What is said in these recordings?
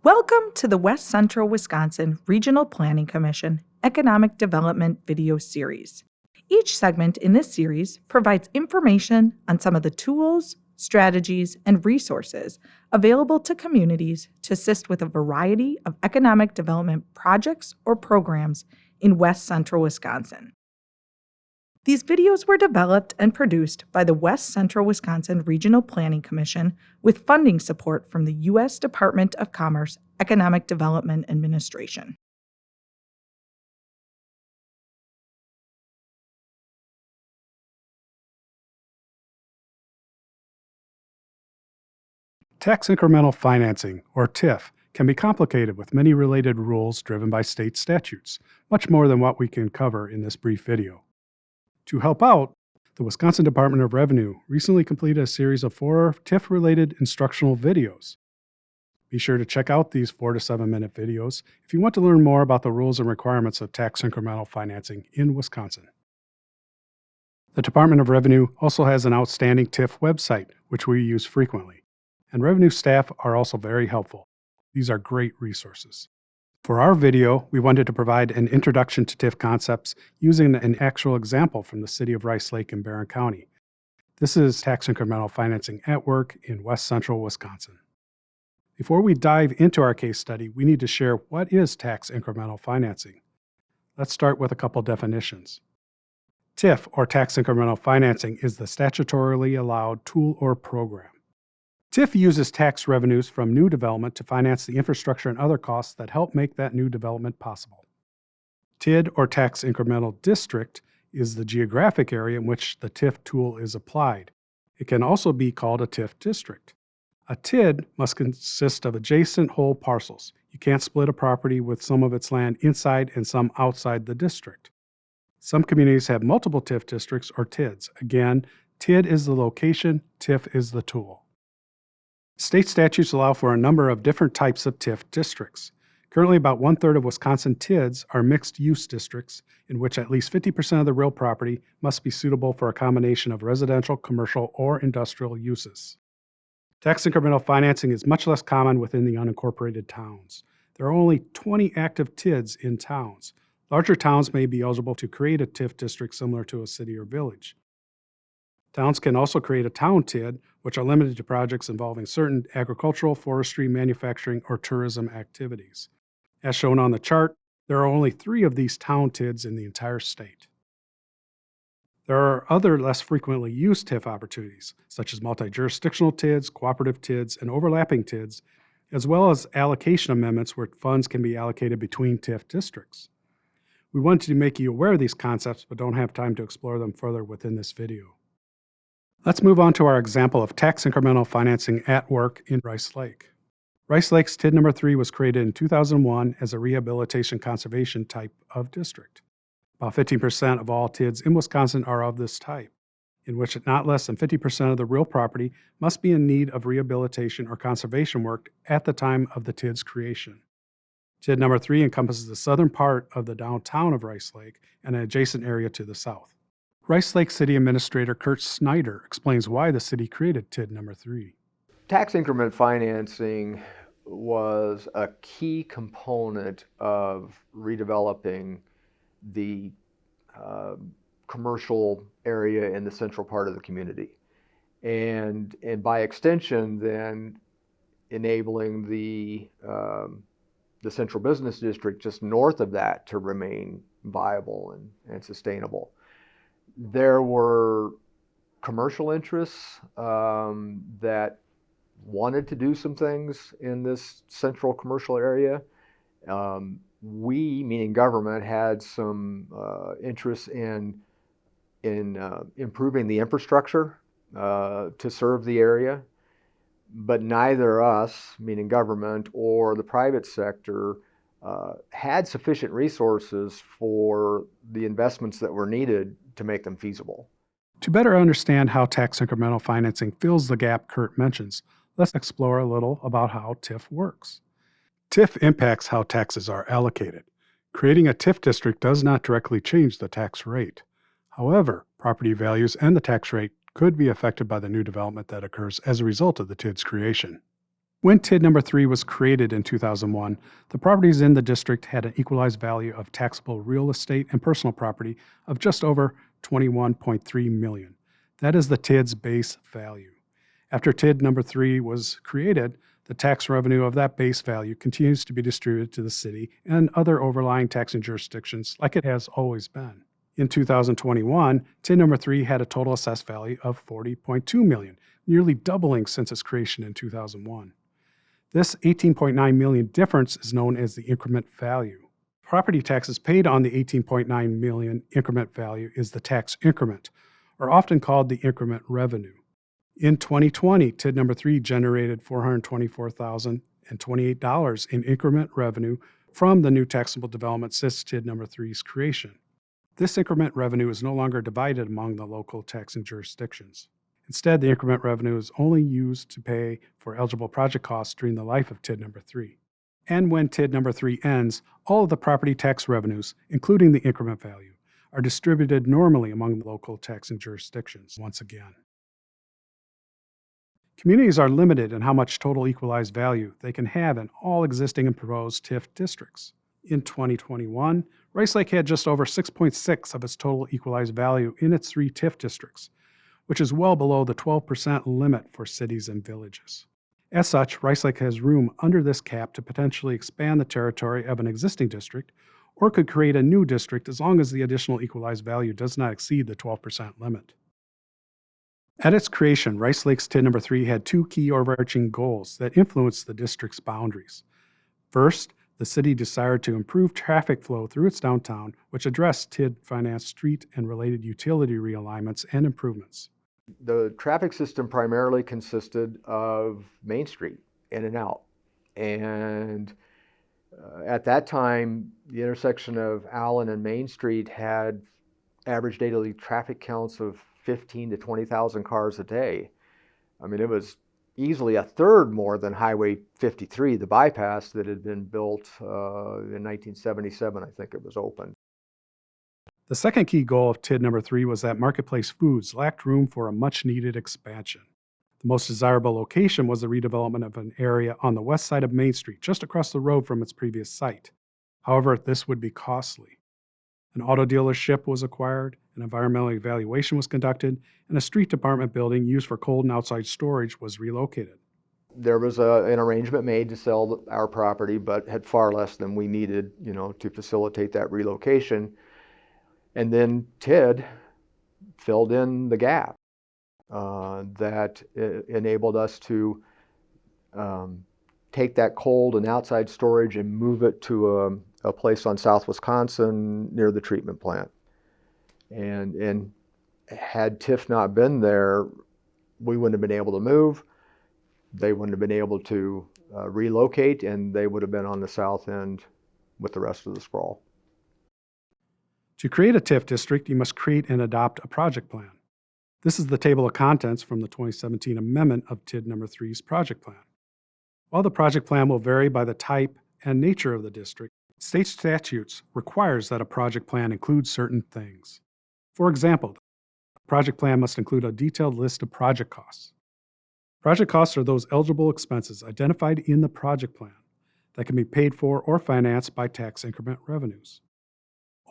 Welcome to the West Central Wisconsin Regional Planning Commission Economic Development video series. Each segment in this series provides information on some of the tools, strategies, and resources available to communities to assist with a variety of economic development projects or programs in West Central Wisconsin. These videos were developed and produced by the West Central Wisconsin Regional Planning Commission with funding support from the U.S. Department of Commerce Economic Development Administration. Tax Incremental Financing, or TIF, can be complicated with many related rules driven by state statutes, much more than what we can cover in this brief video. To help out, the Wisconsin Department of Revenue recently completed a series of 4 TIF-related instructional videos. Be sure to check out these 4 to 7 minute videos if you want to learn more about the rules and requirements of tax incremental financing in Wisconsin. The Department of Revenue also has an outstanding TIF website, which we use frequently, and Revenue staff are also very helpful. These are great resources. For our video, we wanted to provide an introduction to TIF concepts using an actual example from the city of Rice Lake in Barron County. This is tax incremental financing at work in West Central Wisconsin. Before we dive into our case study, we need to share what is tax incremental financing. Let's start with a couple definitions. TIF, or tax incremental financing, is the statutorily allowed tool or program. TIF uses tax revenues from new development to finance the infrastructure and other costs that help make that new development possible. TID, or Tax Incremental District, is the geographic area in which the TIF tool is applied. It can also be called a TIF district. A TID must consist of adjacent whole parcels. You can't split a property with some of its land inside and some outside the district. Some communities have multiple TIF districts or TIDs. Again, TID is the location, TIF is the tool. State statutes allow for a number of different types of TIF districts. Currently, about 1/3 of Wisconsin TIDs are mixed-use districts in which at least 50% of the real property must be suitable for a combination of residential, commercial, or industrial uses. Tax incremental financing is much less common within the unincorporated towns. There are only 20 active TIDs in towns. Larger towns may be eligible to create a TIF district similar to a city or village. Towns can also create a town TID, which are limited to projects involving certain agricultural, forestry, manufacturing, or tourism activities. As shown on the chart, there are only 3 of these town TIDs in the entire state. There are other less frequently used TIF opportunities, such as multi-jurisdictional TIDs, cooperative TIDs, and overlapping TIDs, as well as allocation amendments where funds can be allocated between TIF districts. We wanted to make you aware of these concepts, but don't have time to explore them further within this video. Let's move on to our example of tax incremental financing at work in Rice Lake. Rice Lake's TID number 3 was created in 2001 as a rehabilitation conservation type of district. About 15% of all TIDs in Wisconsin are of this type, in which not less than 50% of the real property must be in need of rehabilitation or conservation work at the time of the TID's creation. TID number 3 encompasses the southern part of the downtown of Rice Lake and an adjacent area to the south. Rice Lake City Administrator Kurt Snyder explains why the city created TID number 3. Tax increment financing was a key component of redeveloping the commercial area in the central part of the community. And by extension, then enabling the central business district just north of that to remain viable and sustainable. There were commercial interests that wanted to do some things in this central commercial area. We, meaning government, had some interest in improving the infrastructure to serve the area, but neither us, meaning government, or the private sector had sufficient resources for the investments that were needed to make them feasible. To better understand how tax incremental financing fills the gap Kurt mentions, let's explore a little about how TIF works. TIF impacts how taxes are allocated. Creating a TIF district does not directly change the tax rate. However, property values and the tax rate could be affected by the new development that occurs as a result of the TID's creation. When TID number 3 was created in 2001, the properties in the district had an equalized value of taxable real estate and personal property of just over $21.3 million. That is the TID's base value. After TID number 3 was created, the tax revenue of that base value continues to be distributed to the city and other overlying taxing jurisdictions like it has always been. In 2021, TID number 3 had a total assessed value of $40.2 million, nearly doubling since its creation in 2001. This $18.9 million difference is known as the increment value. Property taxes paid on the $18.9 million increment value is the tax increment, or often called the increment revenue. In 2020, TID number 3 generated $424,028 in increment revenue from the new taxable development since TID number 3's creation. This increment revenue is no longer divided among the local taxing jurisdictions. Instead, the increment revenue is only used to pay for eligible project costs during the life of TID number 3. And when TID number 3 ends, all of the property tax revenues, including the increment value, are distributed normally among local taxing jurisdictions once again. Communities are limited in how much total equalized value they can have in all existing and proposed TIF districts. In 2021, Rice Lake had just over 6.6 of its total equalized value in its 3 TIF districts, which is well below the 12% limit for cities and villages. As such, Rice Lake has room under this cap to potentially expand the territory of an existing district, or could create a new district as long as the additional equalized value does not exceed the 12% limit. At its creation, Rice Lake's TID number 3 had 2 key overarching goals that influenced the district's boundaries. First, the city desired to improve traffic flow through its downtown, which addressed TID-financed street and related utility realignments and improvements. The traffic system primarily consisted of Main Street, in and out. And at that time, the intersection of Allen and Main Street had average daily traffic counts of 15 to 20,000 cars a day. I mean, it was easily a third more than Highway 53, the bypass that had been built in 1977, I think it was opened. The second key goal of TID number 3 was that Marketplace Foods lacked room for a much-needed expansion. The most desirable location was the redevelopment of an area on the west side of Main Street, just across the road from its previous site. However, this would be costly. An auto dealership was acquired, an environmental evaluation was conducted, and a street department building used for cold and outside storage was relocated. There was an arrangement made to sell our property, but had far less than we needed, to facilitate that relocation. And then TID filled in the gap that enabled us to take that cold and outside storage and move it to a place on South Wisconsin near the treatment plant. And had TIF not been there, we wouldn't have been able to move. They wouldn't have been able to relocate, and they would have been on the south end with the rest of the sprawl. To create a TIF district, you must create and adopt a project plan. This is the table of contents from the 2017 amendment of TID number 3's project plan. While the project plan will vary by the type and nature of the district, state statutes requires that a project plan include certain things. For example, the project plan must include a detailed list of project costs. Project costs are those eligible expenses identified in the project plan that can be paid for or financed by tax increment revenues.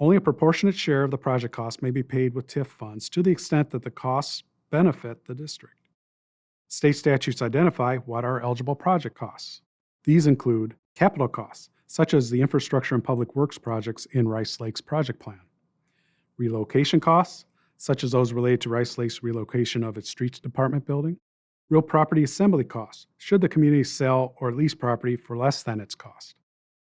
Only a proportionate share of the project cost may be paid with TIF funds to the extent that the costs benefit the district. State statutes identify what are eligible project costs. These include capital costs, such as the infrastructure and public works projects in Rice Lake's project plan. Relocation costs, such as those related to Rice Lake's relocation of its streets department building. Real property assembly costs, should the community sell or lease property for less than its cost.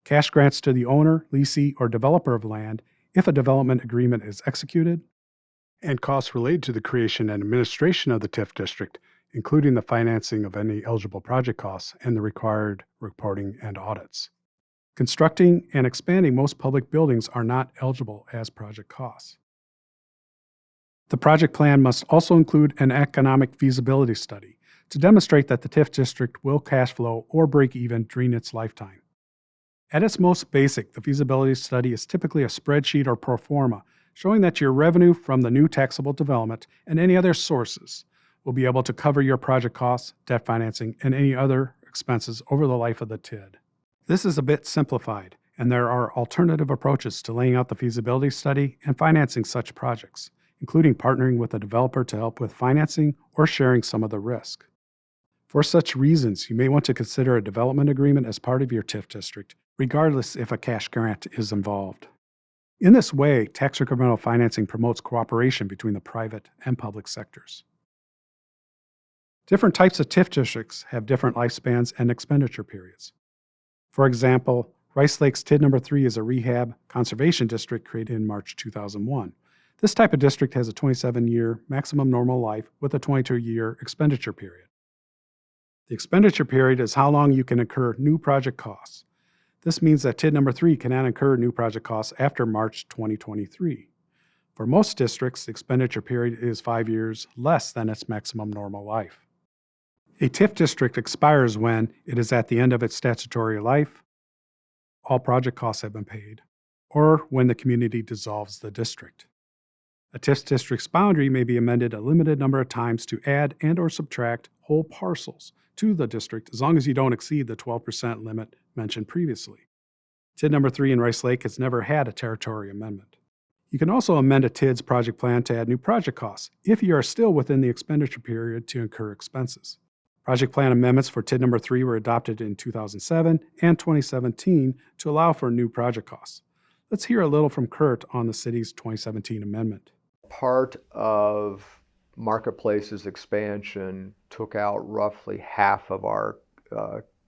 Cash grants to the owner, leasee, or developer of land if a development agreement is executed, and costs related to the creation and administration of the TIF district, including the financing of any eligible project costs and the required reporting and audits. Constructing and expanding most public buildings are not eligible as project costs. The project plan must also include an economic feasibility study to demonstrate that the TIF district will cash flow or break even during its lifetime. At its most basic, the feasibility study is typically a spreadsheet or pro forma showing that your revenue from the new taxable development and any other sources will be able to cover your project costs, debt financing, and any other expenses over the life of the TID. This is a bit simplified, and there are alternative approaches to laying out the feasibility study and financing such projects, including partnering with a developer to help with financing or sharing some of the risk. For such reasons, you may want to consider a development agreement as part of your TIF district, regardless if a cash grant is involved. In this way, tax incremental financing promotes cooperation between the private and public sectors. Different types of TIF districts have different lifespans and expenditure periods. For example, Rice Lake's TID number 3 is a rehab conservation district created in March 2001. This type of district has a 27-year maximum normal life with a 22-year expenditure period. The expenditure period is how long you can incur new project costs. This means that TID number 3 cannot incur new project costs after March 2023. For most districts, the expenditure period is 5 years less than its maximum normal life. A TIF district expires when it is at the end of its statutory life, all project costs have been paid, or when the community dissolves the district. A TIF district's boundary may be amended a limited number of times to add and or subtract whole parcels to the district as long as you don't exceed the 12% limit mentioned previously. TID number 3 in Rice Lake has never had a territory amendment. You can also amend a TID's project plan to add new project costs if you are still within the expenditure period to incur expenses. Project plan amendments for TID number 3 were adopted in 2007 and 2017 to allow for new project costs. Let's hear a little from Kurt on the city's 2017 amendment. Part of Marketplace's expansion took out roughly half of our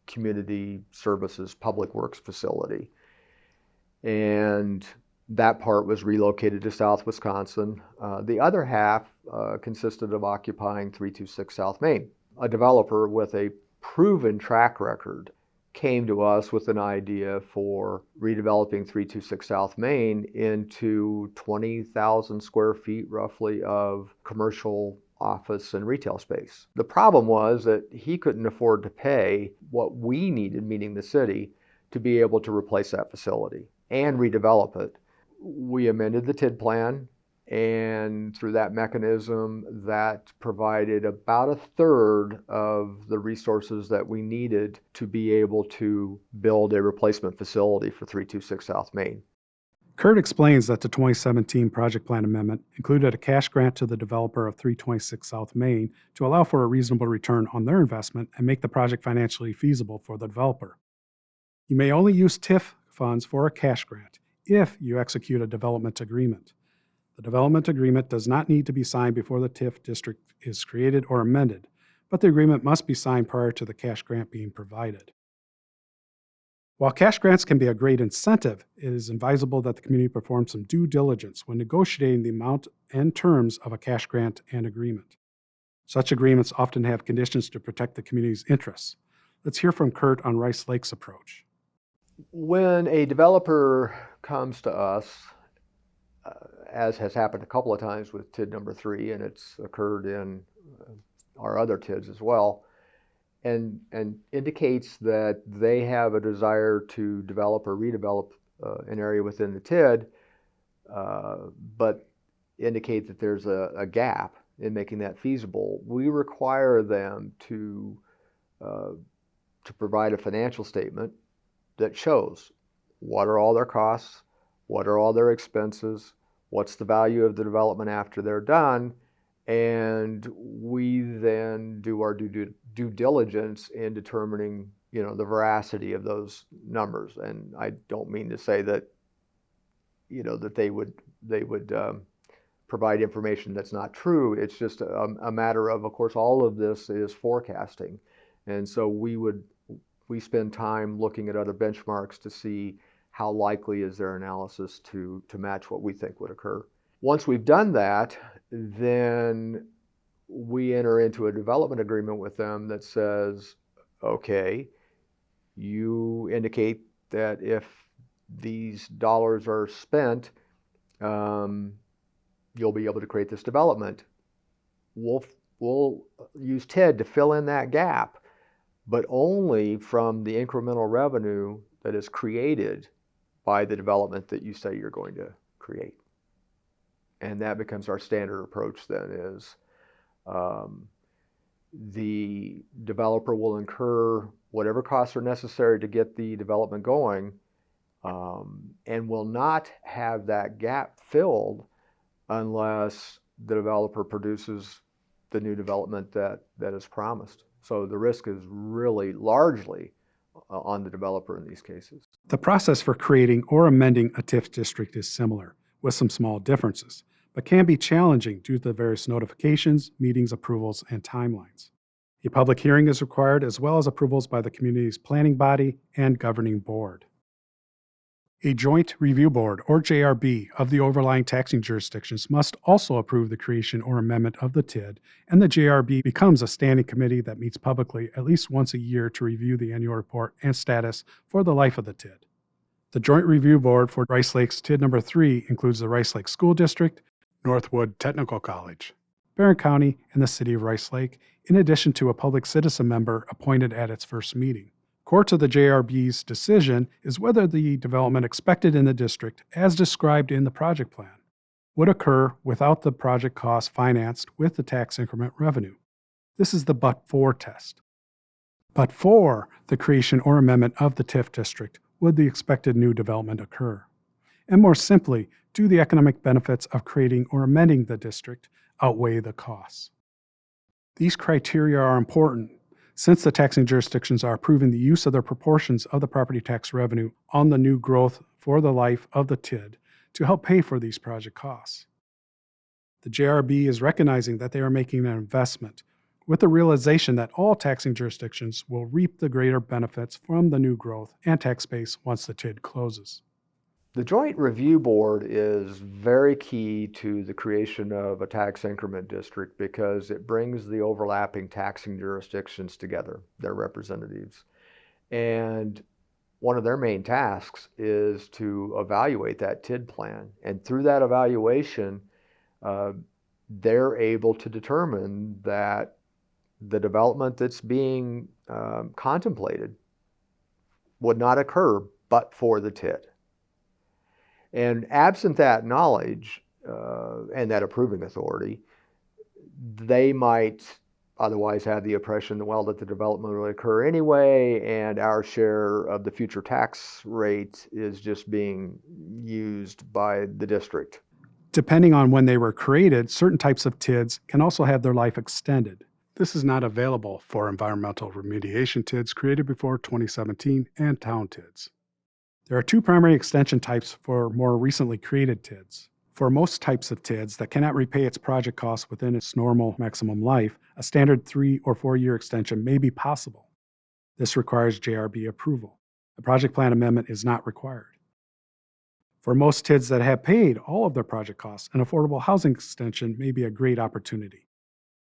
community services public works facility. And that part was relocated to South Wisconsin. The other half consisted of occupying 326 South Main. A developer with a proven track record came to us with an idea for redeveloping 326 South Main into 20,000 square feet roughly of commercial office and retail space. The problem was that he couldn't afford to pay what we needed, meaning the city, to be able to replace that facility and redevelop it. We amended the TID plan, and through that mechanism, that provided about a third of the resources that we needed to be able to build a replacement facility for 326 South Main. Kurt explains that the 2017 project plan amendment included a cash grant to the developer of 326 South Main to allow for a reasonable return on their investment and make the project financially feasible for the developer. You may only use TIF funds for a cash grant if you execute a development agreement. The development agreement does not need to be signed before the TIF district is created or amended, but the agreement must be signed prior to the cash grant being provided. While cash grants can be a great incentive, it is advisable that the community perform some due diligence when negotiating the amount and terms of a cash grant and agreement. Such agreements often have conditions to protect the community's interests. Let's hear from Kurt on Rice Lake's approach. When a developer comes to us, as has happened a couple of times with TID number 3, and it's occurred in our other TIDs as well, and indicates that they have a desire to develop or redevelop an area within the TID, but indicate that there's a gap in making that feasible, we require them to provide a financial statement that shows what are all their costs, what are all their expenses, what's the value of the development after they're done, and we then do our due diligence in determining, the veracity of those numbers. And I don't mean to say that, that they would provide information that's not true. It's just a matter of course, all of this is forecasting, and so we spend time looking at other benchmarks to see how likely is their analysis to match what we think would occur. Once we've done that, then we enter into a development agreement with them that says, okay, you indicate that if these dollars are spent, you'll be able to create this development. We'll use TID to fill in that gap, but only from the incremental revenue that is created by the development that you say you're going to create. And that becomes our standard approach then is the developer will incur whatever costs are necessary to get the development going, and will not have that gap filled unless the developer produces the new development that is promised. So the risk is really largely on the developer in these cases. The process for creating or amending a TIF district is similar, with some small differences, but can be challenging due to the various notifications, meetings, approvals, and timelines. A public hearing is required, as well as approvals by the community's planning body and governing board. A joint review board, or JRB, of the overlying taxing jurisdictions must also approve the creation or amendment of the TID, and the JRB becomes a standing committee that meets publicly at least once a year to review the annual report and status for the life of the TID. The Joint Review Board for Rice Lake's TID number 3 includes the Rice Lake School District, Northwood Technical College, Barron County, and the City of Rice Lake, in addition to a public citizen member appointed at its first meeting. Core to the JRB's decision is whether the development expected in the district, as described in the project plan, would occur without the project cost financed with the tax increment revenue. This is the but-for test. But for the creation or amendment of the TIF district, would the expected new development occur? And more simply, do the economic benefits of creating or amending the district outweigh the costs? These criteria are important since the taxing jurisdictions are approving the use of their proportions of the property tax revenue on the new growth for the life of the TID to help pay for these project costs. The JRB is recognizing that they are making an investment with the realization that all taxing jurisdictions will reap the greater benefits from the new growth and tax base once the TID closes. The Joint Review Board is very key to the creation of a tax increment district because it brings the overlapping taxing jurisdictions together, their representatives. And one of their main tasks is to evaluate that TID plan. And through that evaluation, they're able to determine that the development that's being contemplated would not occur but for the TID. And absent that knowledge and that approving authority, they might otherwise have the impression that, well, that the development will occur anyway, and our share of the future tax rate is just being used by the district. Depending on when they were created, certain types of TIDs can also have their life extended. This is not available for environmental remediation TIDs created before 2017 and town TIDs. There are two primary extension types for more recently created TIDs. For most types of TIDs that cannot repay its project costs within its normal maximum life, a standard 3 or 4 year extension may be possible. This requires JRB approval. A project plan amendment is not required. For most TIDs that have paid all of their project costs, an affordable housing extension may be a great opportunity.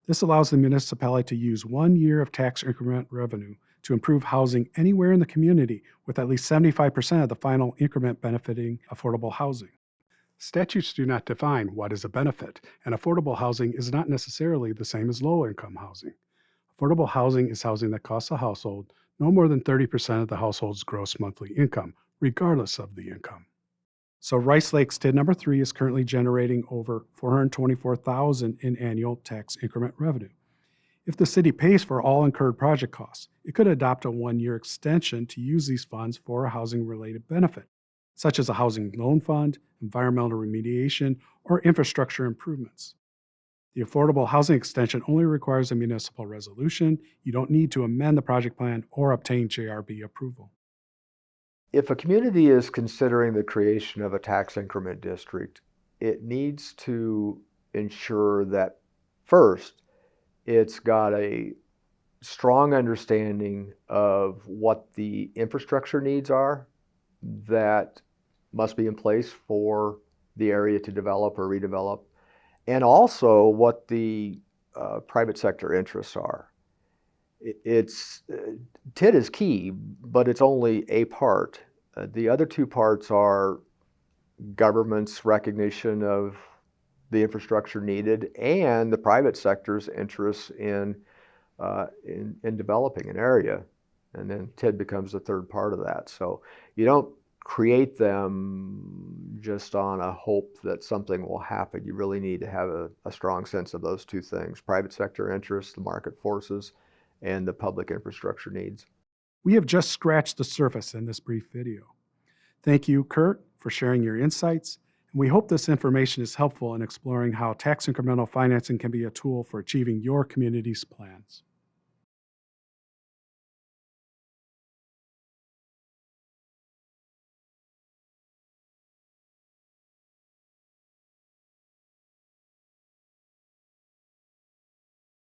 This allows the municipality to use 1 year of tax increment revenue to improve housing anywhere in the community, with at least 75% of the final increment benefiting affordable housing. Statutes do not define what is a benefit, and affordable housing is not necessarily the same as low-income housing. Affordable housing is housing that costs a household no more than 30% of the household's gross monthly income, regardless of the income. So Rice Lake's TID number 3 is currently generating over $424,000 in annual tax increment revenue. If the city pays for all incurred project costs, it could adopt a 1-year extension to use these funds for a housing-related benefit, such as a housing loan fund, environmental remediation, or infrastructure improvements. The affordable housing extension only requires a municipal resolution. You don't need to amend the project plan or obtain JRB approval. If a community is considering the creation of a tax increment district, it needs to ensure that first, it's got a strong understanding of what the infrastructure needs are that must be in place for the area to develop or redevelop, and also what the private sector interests are. TID is key, but it's only a part. The other two parts are government's recognition of the infrastructure needed and the private sector's interest in developing an area. And then TID becomes the third part of that. So you don't create them just on a hope that something will happen. You really need to have a strong sense of those two things: private sector interests, the market forces, and the public infrastructure needs. We have just scratched the surface in this brief video. Thank you, Kurt, for sharing your insights, and we hope this information is helpful in exploring how tax incremental financing can be a tool for achieving your community's plans.